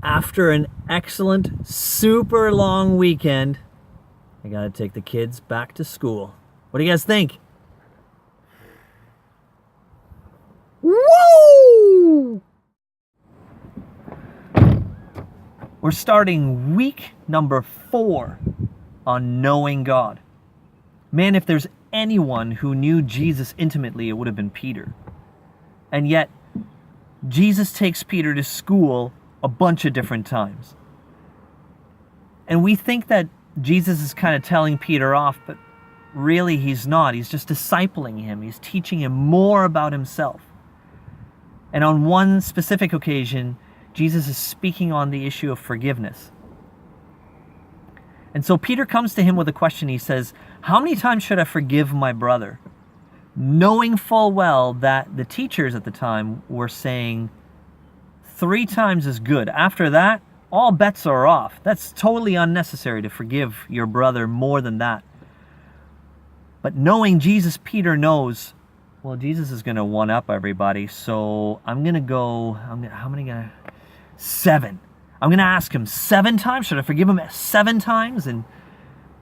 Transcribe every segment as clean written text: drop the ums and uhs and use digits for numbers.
After an excellent, super long weekend, I gotta take the kids back to school. What do you guys think? Woo! We're starting week number 4 on knowing God. Man, if there's anyone who knew Jesus intimately, it would have been Peter. And yet, Jesus takes Peter to school a bunch of different times. And we think that Jesus is kind of telling Peter off, but really he's not. He's just discipling him. He's teaching him more about himself. And on one specific occasion, Jesus is speaking on the issue of forgiveness. And so Peter comes to him with a question. He says, "How many times should I forgive my brother?" Knowing full well that the teachers at the time were saying 3 times is good. After that, all bets are off. That's totally unnecessary to forgive your brother more than that. But knowing Jesus, Peter knows, well, Jesus is going to one-up everybody, so I'm going to go, how many going to? 7. I'm going to ask him 7 times. Should I forgive him 7 times? And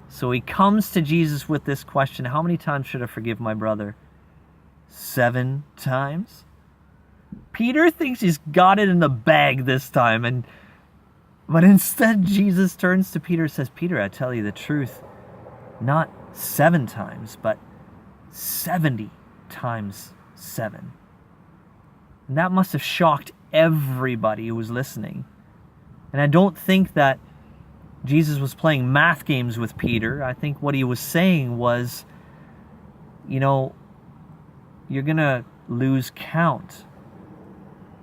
so he comes to Jesus with this question, how many times should I forgive my brother? 7 times? Peter thinks he's got it in the bag this time, but instead Jesus turns to Peter and says, "Peter, I tell you the truth, not 7 times, but 70 times 7. And that must have shocked everybody who was listening. And I don't think that Jesus was playing math games with Peter. I think what he was saying was, you're going to lose count.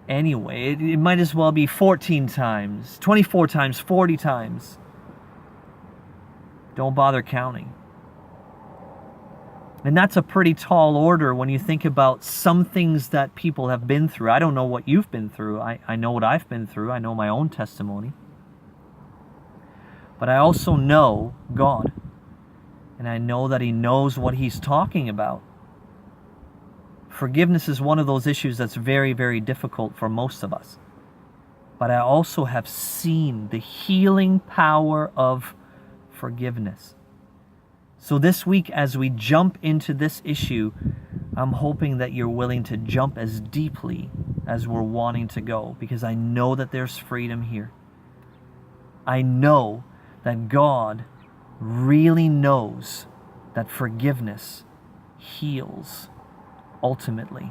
Anyway, it might as well be 14 times, 24 times, 40 times. Don't bother counting. And that's a pretty tall order when you think about some things that people have been through. I don't know what you've been through. I know what I've been through. I know my own testimony. But I also know God. And I know that He knows what He's talking about. Forgiveness is one of those issues that's very, very difficult for most of us. But I also have seen the healing power of forgiveness. So this week, as we jump into this issue, I'm hoping that you're willing to jump as deeply as we're wanting to go, because I know that there's freedom here. I know that God really knows that forgiveness heals ultimately.